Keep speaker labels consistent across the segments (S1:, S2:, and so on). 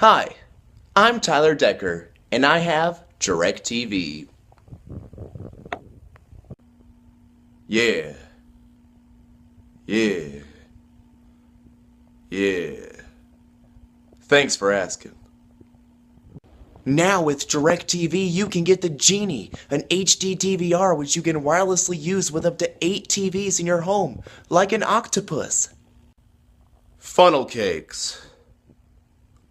S1: Hi, I'm Tyler Decker, and I have DirecTV. Yeah. Yeah. Yeah. Thanks for asking. Now with DirecTV, you can get the Genie, an HD DVR which you can wirelessly use with up to 8 TVs in your home, like an octopus. Funnel cakes.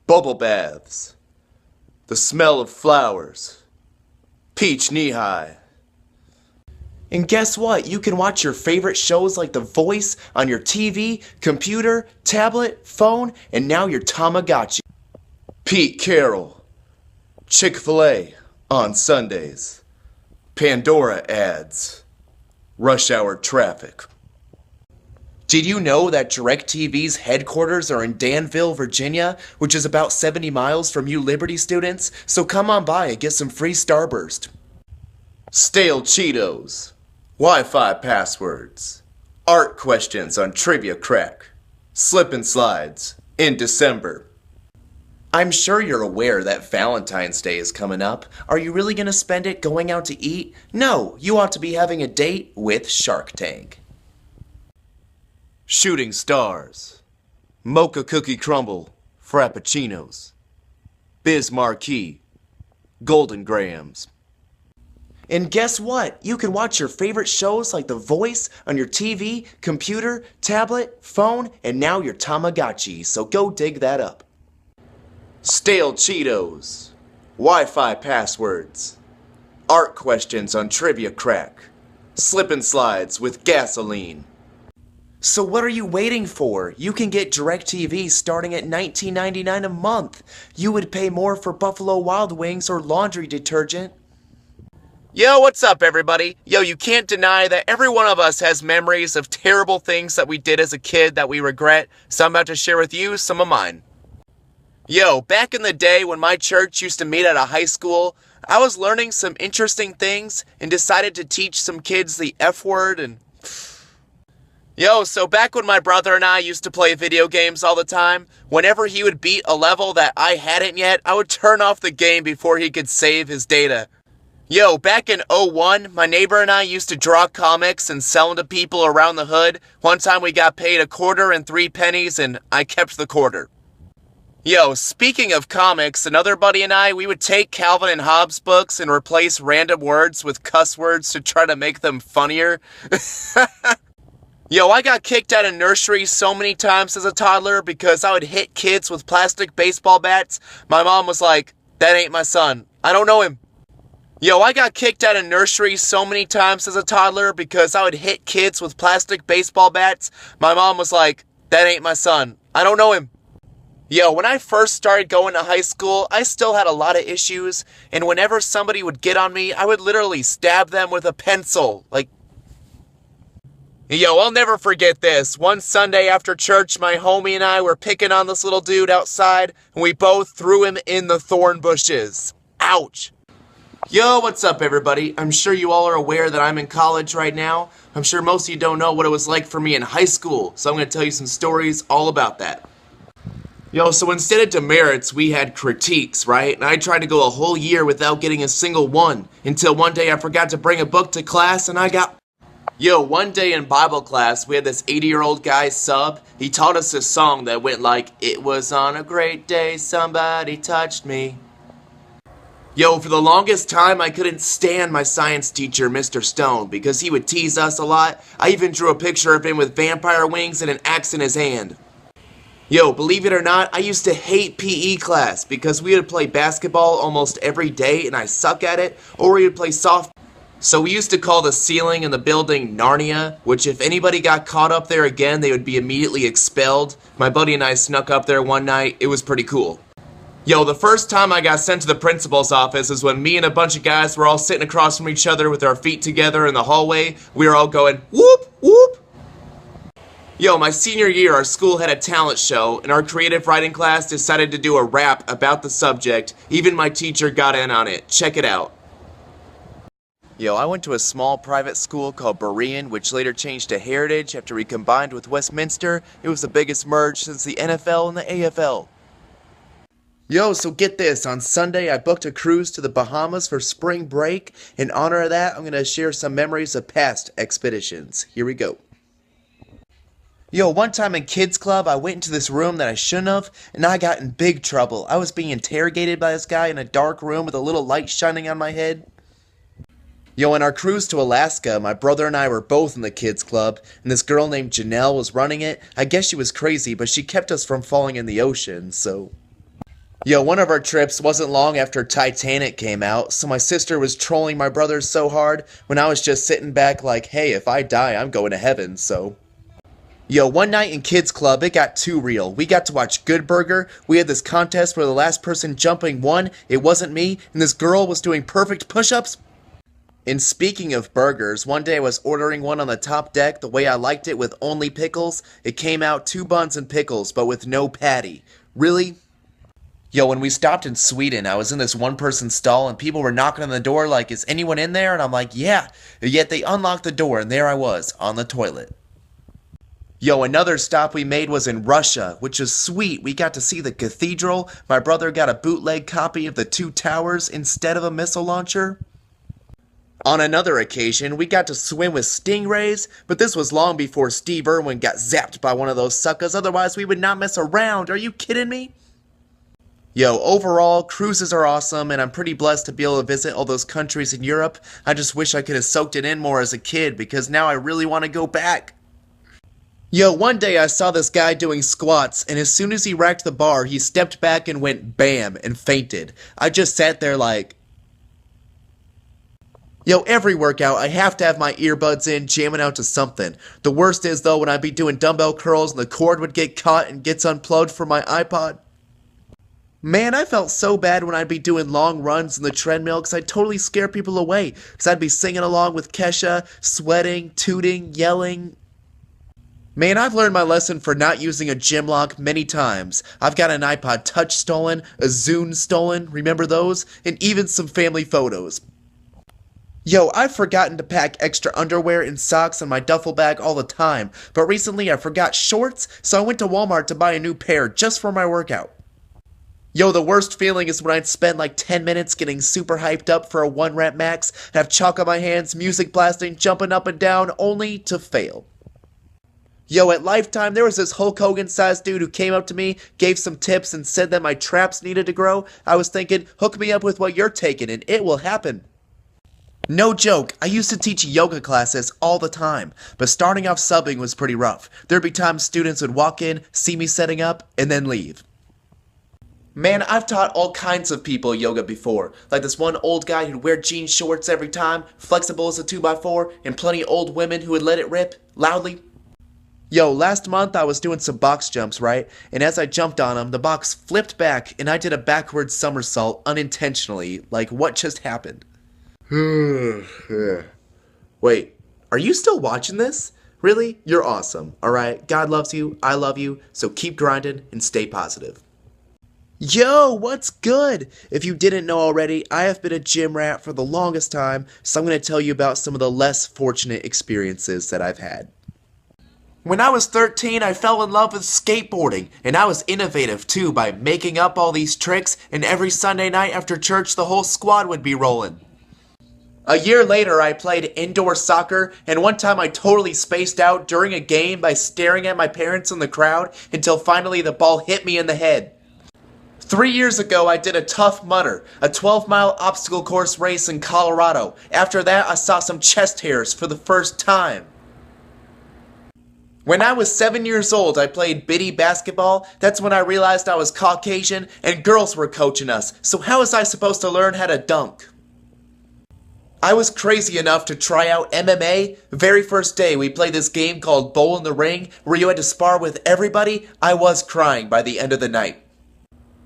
S1: Bubble baths. The smell of flowers. Peach knee-high. And guess what? You can watch your favorite shows like The Voice on your TV, computer, tablet, phone, and now your Tamagotchi. Pete Carroll. Chick-fil-A on Sundays. Pandora ads. Rush hour traffic. Did you know that DirecTV's headquarters are in Danville, Virginia, which is about 70 miles from you Liberty students? So come on by and get some free Starburst. Stale Cheetos. Wi-Fi passwords. Art questions on Trivia Crack. Slip and slides in December. I'm sure you're aware that Valentine's Day is coming up. Are you really going to spend it going out to eat? No, you ought to be having a date with Shark Tank. Shooting stars. Mocha cookie crumble. Frappuccinos. Biz Marquee. Golden Grams. And guess what? You can watch your favorite shows like The Voice on your TV, computer, tablet, phone, and now your Tamagotchi, so go dig that up. Stale Cheetos. Wi-Fi passwords. Art questions on Trivia Crack. Slip and slides with gasoline. So what are you waiting for? You can get DirecTV starting at $19.99 a month. You would pay more for Buffalo Wild Wings or laundry detergent. Yo, what's up, everybody? Yo, you can't deny that every one of us has memories of terrible things that we did as a kid that we regret, so I'm about to share with you some of mine. Yo, back in the day when my church used to meet at a high school, I was learning some interesting things and decided to teach some kids the F word and... Yo, so back when my brother and I used to play video games all the time, whenever he would beat a level that I hadn't yet, I would turn off the game before he could save his data. Yo, back in 01, my neighbor and I used to draw comics and sell them to people around the hood. One time we got paid $0.25 and I kept the quarter. Yo, speaking of comics, another buddy and I, we would take Calvin and Hobbes books and replace random words with cuss words to try to make them funnier. Yo, I got kicked out of nursery so many times as a toddler because I would hit kids with plastic baseball bats. My mom was like, "That ain't my son. I don't know him." Yo, I got kicked out of nursery so many times as a toddler because I would hit kids with plastic baseball bats. My mom was like, "That ain't my son. I don't know him." Yo, when I first started going to high school, I still had a lot of issues, and whenever somebody would get on me, I would literally stab them with a pencil. Yo, I'll never forget this. One Sunday after church, my homie and I were picking on this little dude outside, and we both threw him in the thorn bushes. Ouch. Yo, what's up, everybody? I'm sure you all are aware that I'm in college right now. I'm sure most of you don't know what it was like for me in high school, so I'm going to tell you some stories all about that. Yo, so instead of demerits, we had critiques, right? And I tried to go a whole year without getting a single one, until one day I forgot to bring a book to class and I got... Yo, one day in Bible class, we had this 80-year-old guy sub. He taught us this song that went like, "It was on a great day, somebody touched me." Yo, for the longest time, I couldn't stand my science teacher, Mr. Stone, because he would tease us a lot. I even drew a picture of him with vampire wings and an axe in his hand. Yo, believe it or not, I used to hate PE class because we would play basketball almost every day and I suck at it, or we would play softball. So we used to call the ceiling in the building Narnia, which if anybody got caught up there again, they would be immediately expelled. My buddy and I snuck up there one night. It was pretty cool. Yo, the first time I got sent to the principal's office is when me and a bunch of guys were all sitting across from each other with our feet together in the hallway. We were all going, "Whoop, whoop." Yo, my senior year, our school had a talent show, and our creative writing class decided to do a rap about the subject. Even my teacher got in on it. Check it out. Yo, I went to a small private school called Berean, which later changed to Heritage after we combined with Westminster. It was the biggest merge since the NFL and the AFL. Yo, so get this. On Sunday, I booked a cruise to the Bahamas for spring break. In honor of that, I'm going to share some memories of past expeditions. Here we go. Yo, one time in kids club, I went into this room that I shouldn't have, and I got in big trouble. I was being interrogated by this guy in a dark room with a little light shining on my head. Yo, on our cruise to Alaska, my brother and I were both in the kids club, and this girl named Janelle was running it. I guess she was crazy, but she kept us from falling in the ocean, so... Yo, one of our trips wasn't long after Titanic came out, so my sister was trolling my brothers so hard when I was just sitting back like, hey, if I die, I'm going to heaven, so... Yo, one night in kids club, it got too real. We got to watch Good Burger. We had this contest where the last person jumping won. It wasn't me, and this girl was doing perfect push-ups. And speaking of burgers, one day I was ordering one on the top deck the way I liked it with only pickles. It came out 2 buns and pickles, but with no patty. Really? Yo, when we stopped in Sweden, I was in this one-person stall and people were knocking on the door like, is anyone in there? And I'm like, yeah. Yet they unlocked the door and there I was, on the toilet. Yo, another stop we made was in Russia, which is sweet. We got to see the cathedral. My brother got a bootleg copy of the 2 towers instead of a missile launcher. On another occasion, we got to swim with stingrays, but this was long before Steve Irwin got zapped by one of those suckers, otherwise we would not mess around. Are you kidding me? Yo, overall, cruises are awesome, and I'm pretty blessed to be able to visit all those countries in Europe. I just wish I could have soaked it in more as a kid, because now I really want to go back. Yo, one day I saw this guy doing squats, and as soon as he racked the bar, he stepped back and went bam, and fainted. I just sat there like... Yo, every workout, I have to have my earbuds in, jamming out to something. The worst is, though, when I'd be doing dumbbell curls and the cord would get caught and gets unplugged from my iPod. Man, I felt so bad when I'd be doing long runs in the treadmill because I'd totally scare people away. Because I'd be singing along with Kesha, sweating, tooting, yelling. Man, I've learned my lesson for not using a gym lock many times. I've got an iPod Touch stolen, a Zune stolen, remember those? And even some family photos. Yo, I've forgotten to pack extra underwear and socks in my duffel bag all the time, but recently I forgot shorts, so I went to Walmart to buy a new pair just for my workout. Yo, the worst feeling is when I'd spend like 10 minutes getting super hyped up for a 1-rep max, have chalk on my hands, music blasting, jumping up and down, only to fail. Yo, at Lifetime, there was this Hulk Hogan-sized dude who came up to me, gave some tips, and said that my traps needed to grow. I was thinking, hook me up with what you're taking, and it will happen. No joke, I used to teach yoga classes all the time, but starting off subbing was pretty rough. There'd be times students would walk in, see me setting up, and then leave. Man, I've taught all kinds of people yoga before, like this one old guy who'd wear jean shorts every time, flexible as a 2x4, and plenty of old women who would let it rip, loudly. Yo, last month I was doing some box jumps, right? And as I jumped on them, the box flipped back and I did a backwards somersault unintentionally. Like, what just happened? Wait, are you still watching this? Really? You're awesome, alright? God loves you, I love you, so keep grinding and stay positive. Yo, what's good? If you didn't know already, I have been a gym rat for the longest time, so I'm going to tell you about some of the less fortunate experiences that I've had. When I was 13, I fell in love with skateboarding, and I was innovative too by making up all these tricks, and every Sunday night after church the whole squad would be rolling. A year later, I played indoor soccer, and one time I totally spaced out during a game by staring at my parents in the crowd until finally the ball hit me in the head. 3 years ago, I did a Tough Mudder, a 12-mile obstacle course race in Colorado. After that, I saw some chest hairs for the first time. When I was 7 years old, I played biddy basketball. That's when I realized I was Caucasian and girls were coaching us, so how was I supposed to learn how to dunk? I was crazy enough to try out MMA. Very first day, we played this game called Bowl in the Ring, where you had to spar with everybody. I was crying by the end of the night.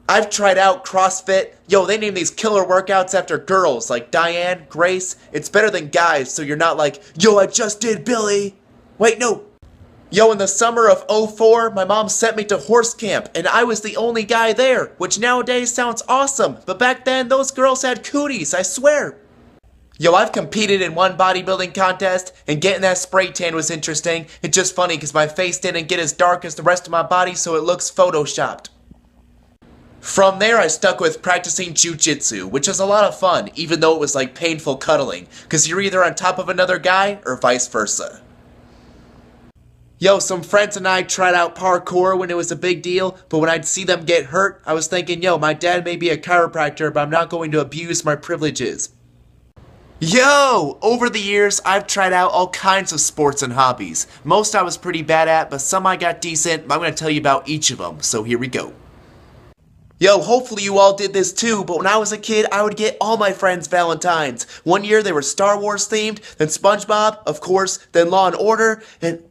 S1: I've tried out CrossFit. Yo, they name these killer workouts after girls like Diane, Grace. It's better than guys, so you're not like, yo, I just did Billy. Wait, no. Yo, in the summer of '04, my mom sent me to horse camp, and I was the only guy there, which nowadays sounds awesome, but back then, those girls had cooties, I swear. Yo, I've competed in one bodybuilding contest, and getting that spray tan was interesting. It's just funny because my face didn't get as dark as the rest of my body, so it looks photoshopped. From there, I stuck with practicing jujitsu, which is a lot of fun, even though it was like painful cuddling, because you're either on top of another guy or vice versa. Yo, some friends and I tried out parkour when it was a big deal, but when I'd see them get hurt, I was thinking, yo, my dad may be a chiropractor, but I'm not going to abuse my privileges. Yo! Over the years, I've tried out all kinds of sports and hobbies. Most I was pretty bad at, but some I got decent. I'm going to tell you about each of them, so here we go. Yo, hopefully you all did this too, but when I was a kid, I would get all my friends Valentines. One year they were Star Wars themed, then SpongeBob, of course, then Law and Order, and...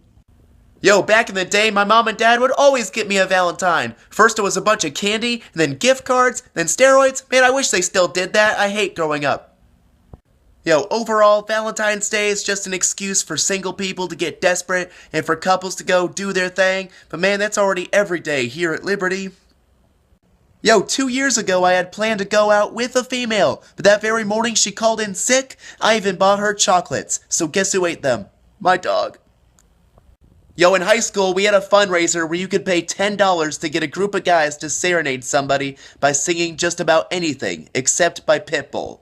S1: Yo, back in the day, my mom and dad would always get me a Valentine. First it was a bunch of candy, and then gift cards, then steroids. Man, I wish they still did that. I hate growing up. Yo, overall, Valentine's Day is just an excuse for single people to get desperate and for couples to go do their thing. But man, that's already every day here at Liberty. Yo, 2 years ago I had planned to go out with a female, but that very morning she called in sick. I even bought her chocolates, so guess who ate them? My dog. Yo, in high school we had a fundraiser where you could pay $10 to get a group of guys to serenade somebody by singing just about anything, except by Pitbull.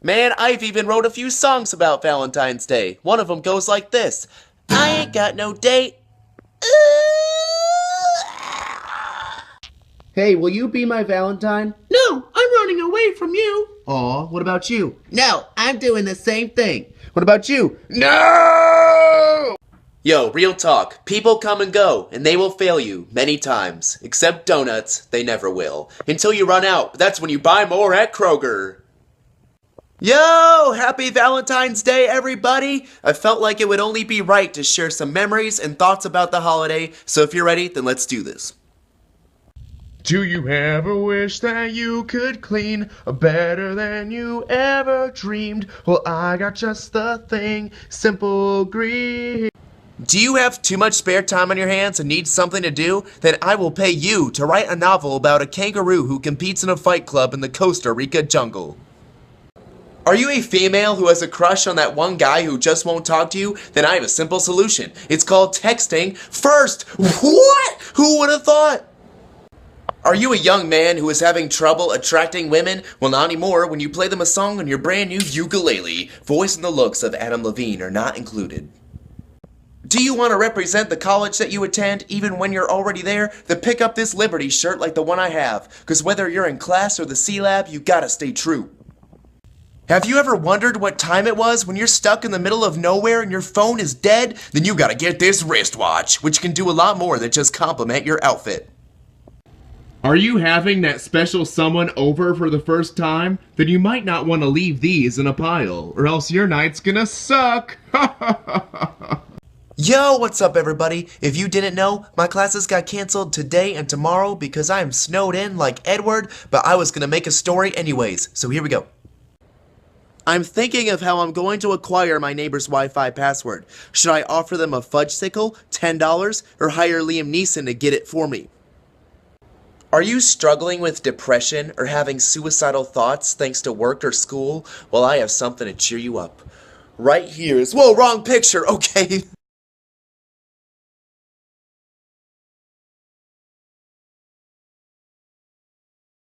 S1: Man, I've even wrote a few songs about Valentine's Day. One of them goes like this. I ain't got no date. Hey, will you be my Valentine? No, I'm running away from you. Aw, what about you? No, I'm doing the same thing. What about you? No! Yo, real talk. People come and go, and they will fail you many times. Except donuts, they never will. Until you run out. That's when you buy more at Kroger. Yo! Happy Valentine's Day, everybody! I felt like it would only be right to share some memories and thoughts about the holiday, so if you're ready, then let's do this. Do you ever wish that you could clean better than you ever dreamed? Well, I got just the thing, Simple Green. Do you have too much spare time on your hands and need something to do? Then I will pay you to write a novel about a kangaroo who competes in a fight club in the Costa Rica jungle. Are you a female who has a crush on that one guy who just won't talk to you? Then I have a simple solution. It's called texting first. What? Who would have thought? Are you a young man who is having trouble attracting women? Well, not anymore when you play them a song on your brand new ukulele. Voice and the looks of Adam Levine are not included. Do you want to represent the college that you attend even when you're already there? Then pick up this Liberty shirt like the one I have. Because whether you're in class or the C-Lab, you gotta stay true. Have you ever wondered what time it was when you're stuck in the middle of nowhere and your phone is dead? Then you gotta get this wristwatch, which can do a lot more than just compliment your outfit.
S2: Are you having that special someone over for the first time? Then you might not want to leave these in a pile, or else your night's gonna suck.
S1: Yo, what's up everybody? If you didn't know, my classes got canceled today and tomorrow because I am snowed in like Edward, but I was gonna make a story anyways, so here we go. I'm thinking of how I'm going to acquire my neighbor's Wi-Fi password. Should I offer them a fudgesicle, $10, or hire Liam Neeson to get it for me? Are you struggling with depression or having suicidal thoughts thanks to work or school? Well, I have something to cheer you up. Right here is... Whoa, wrong picture, okay.